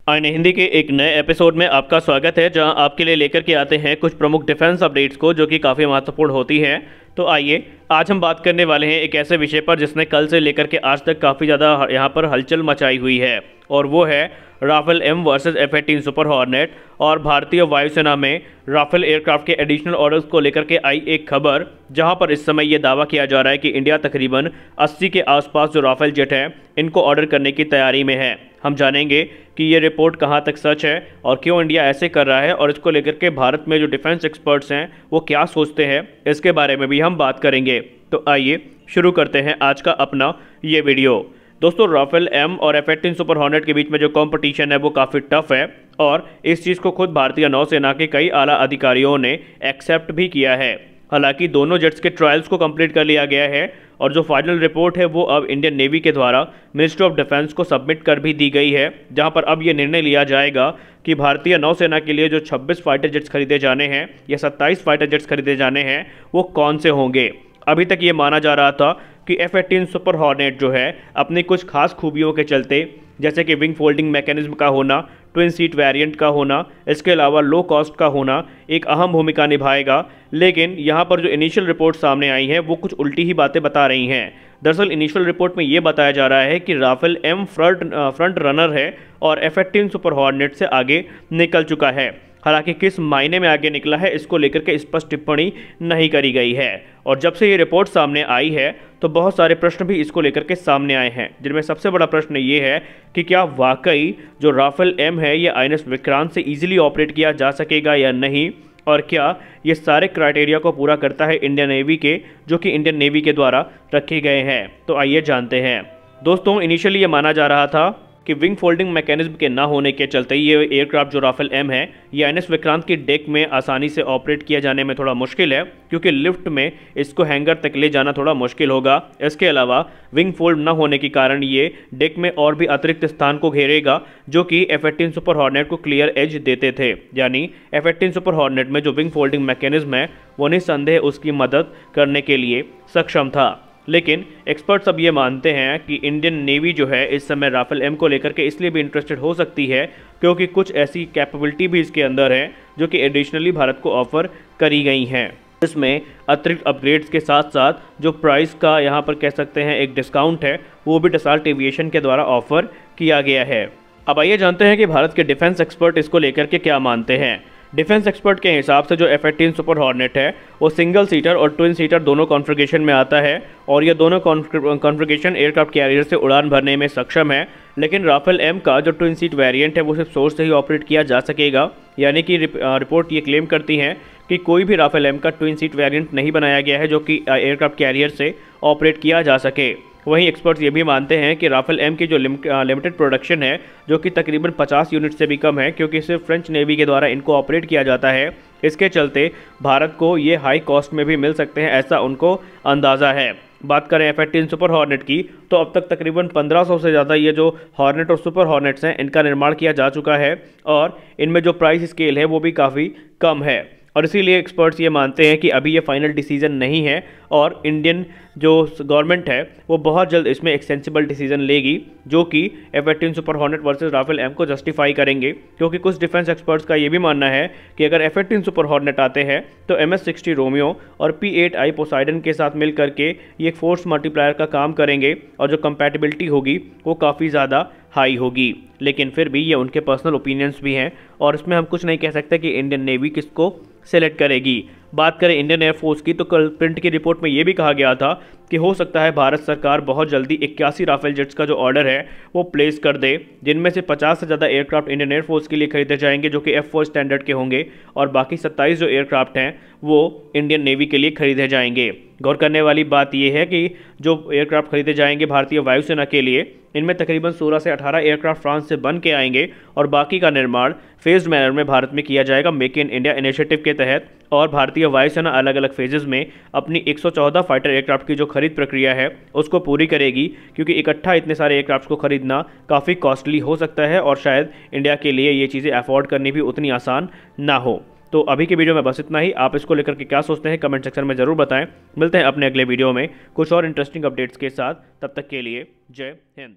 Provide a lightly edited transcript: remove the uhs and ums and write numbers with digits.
आईने हिंदी के एक नए एपिसोड में आपका स्वागत है, जहां आपके लिए लेकर के आते हैं कुछ प्रमुख डिफेंस अपडेट्स को जो कि काफ़ी महत्वपूर्ण होती हैं। तो आइए आज हम बात करने वाले हैं एक ऐसे विषय पर जिसने कल से लेकर के आज तक काफ़ी ज़्यादा यहाँ पर हलचल मचाई हुई है, और वो है Rafale M versus F-18 Super Hornet. और भारतीय वायुसेना में राफेल एयरक्राफ्ट के एडिशनल ऑर्डर्स को लेकर के आई एक खबर, जहां पर इस समय ये दावा किया जा रहा है कि इंडिया तकरीबन 80 के आसपास जो राफेल जेट हैं इनको ऑर्डर करने की तैयारी में है। हम जानेंगे कि ये रिपोर्ट कहां तक सच है और क्यों इंडिया ऐसे कर रहा है, और इसको लेकर के भारत में जो डिफेंस एक्सपर्ट्स हैं वो क्या सोचते हैं, इसके बारे में भी हम बात करेंगे। तो आइए शुरू करते हैं आज का अपना ये वीडियो। दोस्तों, राफेल एम और F-18 सुपर हॉर्नेट के बीच में जो कंपटीशन है वो काफ़ी टफ है, और इस चीज़ को खुद भारतीय नौसेना के कई आला अधिकारियों ने एक्सेप्ट भी किया है। हालांकि दोनों जेट्स के ट्रायल्स को कंप्लीट कर लिया गया है, और जो फाइनल रिपोर्ट है वो अब इंडियन नेवी के द्वारा मिनिस्ट्री ऑफ डिफेंस को सबमिट कर भी दी गई है, जहां पर अब ये निर्णय लिया जाएगा कि भारतीय नौसेना के लिए जो 26 फाइटर जेट्स खरीदे जाने हैं या 27 फाइटर जेट्स खरीदे जाने हैं वो कौन से होंगे। अभी तक ये माना जा रहा था कि F-18 सुपर हॉर्नेट जो है अपनी कुछ खास खूबियों के चलते, जैसे कि विंग फोल्डिंग मैकेनिज्म का होना, ट्विन सीट वेरिएंट का होना, इसके अलावा लो कॉस्ट का होना, एक अहम भूमिका निभाएगा। लेकिन यहाँ पर जो इनिशियल रिपोर्ट सामने आई हैं वो कुछ उल्टी ही बातें बता रही हैं। दरअसल इनिशियल रिपोर्ट में ये बताया जा रहा है कि राफेल एम फ्रंट रनर है और F-18 सुपर हॉर्नेट से आगे निकल चुका है। हालांकि किस मायने में आगे निकला है इसको लेकर के स्पष्ट टिप्पणी नहीं करी गई है, और जब से ये रिपोर्ट सामने आई है तो बहुत सारे प्रश्न भी इसको लेकर के सामने आए हैं, जिनमें सबसे बड़ा प्रश्न ये है कि क्या वाकई जो राफेल एम है ये INS विक्रांत से इजीली ऑपरेट किया जा सकेगा या नहीं, और क्या ये सारे क्राइटेरिया को पूरा करता है इंडियन नेवी के, जो कि इंडियन नेवी के द्वारा रखे गए हैं। तो आइए जानते हैं। दोस्तों, इनिशियली ये माना जा रहा था कि विंग फोल्डिंग मैकेनिज्म के ना होने के चलते ये एयरक्राफ्ट जो राफेल एम है ये INS विक्रांत की डेक में आसानी से ऑपरेट किया जाने में थोड़ा मुश्किल है, क्योंकि लिफ्ट में इसको हैंगर तक ले जाना थोड़ा मुश्किल होगा। इसके अलावा विंग फोल्ड ना होने के कारण ये डेक में और भी अतिरिक्त स्थान को घेरेगा, जो कि F-18 सुपर हॉर्नेट को क्लियर एज देते थे। यानी F-18 सुपर हॉर्नेट में जो विंग फोल्डिंग मैकेनिज्म है वो निस्संदेह उसकी मदद करने के लिए सक्षम था। लेकिन एक्सपर्ट्स अब ये मानते हैं कि इंडियन नेवी जो है इस समय राफेल एम को लेकर के इसलिए भी इंटरेस्टेड हो सकती है क्योंकि कुछ ऐसी कैपेबिलिटी भी इसके अंदर है जो कि एडिशनली भारत को ऑफर करी गई हैं। इसमें अतिरिक्त अपग्रेड्स के साथ साथ जो प्राइस का यहाँ पर कह सकते हैं एक डिस्काउंट है वो भी डसाल्ट एविएशन के द्वारा ऑफर किया गया है। अब आइए जानते हैं कि भारत के डिफेंस एक्सपर्ट इसको लेकर के क्या मानते हैं। डिफेंस एक्सपर्ट के हिसाब से जो F-18 सुपर हॉर्नेट है वो सिंगल सीटर और ट्विन सीटर दोनों कॉन्फ़िगरेशन में आता है, और ये दोनों कॉन्फ़िगरेशन एयरक्राफ्ट कैरियर से उड़ान भरने में सक्षम है। लेकिन राफेल एम का जो ट्विन सीट वेरिएंट है वो सिर्फ सोर्स से ही ऑपरेट किया जा सकेगा। यानी कि रिपोर्ट ये क्लेम करती हैं कि कोई भी राफेल एम का ट्विन सीट वेरिएंट नहीं बनाया गया है जो कि एयरक्राफ्ट कैरियर से ऑपरेट किया जा सके। वहीं एक्सपर्ट्स ये भी मानते हैं कि राफेल एम की जो लिमिटेड प्रोडक्शन है, जो कि तकरीबन 50 यूनिट से भी कम है, क्योंकि सिर्फ फ्रेंच नेवी के द्वारा इनको ऑपरेट किया जाता है, इसके चलते भारत को ये हाई कॉस्ट में भी मिल सकते हैं, ऐसा उनको अंदाज़ा है। बात करें F-18 सुपर हॉर्नेट की तो अब तक तकरीबन 1500 से ज़्यादा ये जो हॉर्नेट और सुपर हॉर्नेट्स हैं इनका निर्माण किया जा चुका है, और इनमें जो प्राइस स्केल है वो भी काफ़ी कम है। और इसीलिए एक्सपर्ट्स ये मानते हैं कि अभी ये फाइनल डिसीजन नहीं है, और इंडियन जो गवर्नमेंट है वो बहुत जल्द इसमें एक सेंसिबल डिसीजन लेगी, जो कि F-18 Super Hornet versus Rafale M को जस्टिफाई करेंगे। क्योंकि कुछ डिफेंस एक्सपर्ट्स का ये भी मानना है कि अगर F-18 सुपर हॉर्नेट आते हैं तो MS-60 रोमियो और P-8I पोसाइडन के साथ मिल करके ये एक फोर्स मल्टीप्लायर का काम करेंगे, और जो कंपैटिबिलिटी होगी वो काफ़ी ज़्यादा हाई होगी। लेकिन फिर भी ये उनके पर्सनल ओपिनियंस भी हैं, और इसमें हम कुछ नहीं कह सकते कि इंडियन नेवी किसको सेलेक्ट करेगी। बात करें इंडियन एयरफोर्स की तो कल प्रिंट की रिपोर्ट में ये भी कहा गया था कि हो सकता है भारत सरकार बहुत जल्दी 81 राफेल जेट्स का जो ऑर्डर है वो प्लेस कर दे, जिनमें से 50 से ज़्यादा एयरक्राफ्ट इंडियन एयरफोर्स के लिए खरीदे जाएंगे जो कि F-4 स्टैंडर्ड के होंगे, और बाकी 27 जो एयरक्राफ्ट हैं वो इंडियन नेवी के लिए खरीदे जाएंगे। गौर करने वाली बात यह है कि जो एयरक्राफ्ट खरीदे जाएंगे भारतीय वायुसेना के लिए, इनमें तकरीबन 16 से 18 एयरक्राफ्ट फ्रांस से बन के आएंगे, और बाकी का निर्माण फेज्ड मैनर में भारत में किया जाएगा मेक इन इंडिया इनिशिएटिव के तहत। और भारतीय वायुसेना अलग अलग फेजेस में अपनी 114 फाइटर एयरक्राफ्ट की जो खरीद प्रक्रिया है उसको पूरी करेगी, क्योंकि इकट्ठा इतने सारे एयरक्राफ्ट को खरीदना काफ़ी कॉस्टली हो सकता है, और शायद इंडिया के लिए ये चीज़ें अफोर्ड करनी भी उतनी आसान ना हो। तो अभी के वीडियो में बस इतना ही। आप इसको लेकर के क्या सोचते हैं कमेंट सेक्शन में ज़रूर बताएं। मिलते हैं अपने अगले वीडियो में कुछ और इंटरेस्टिंग अपडेट्स के साथ। तब तक के लिए जय हिंद।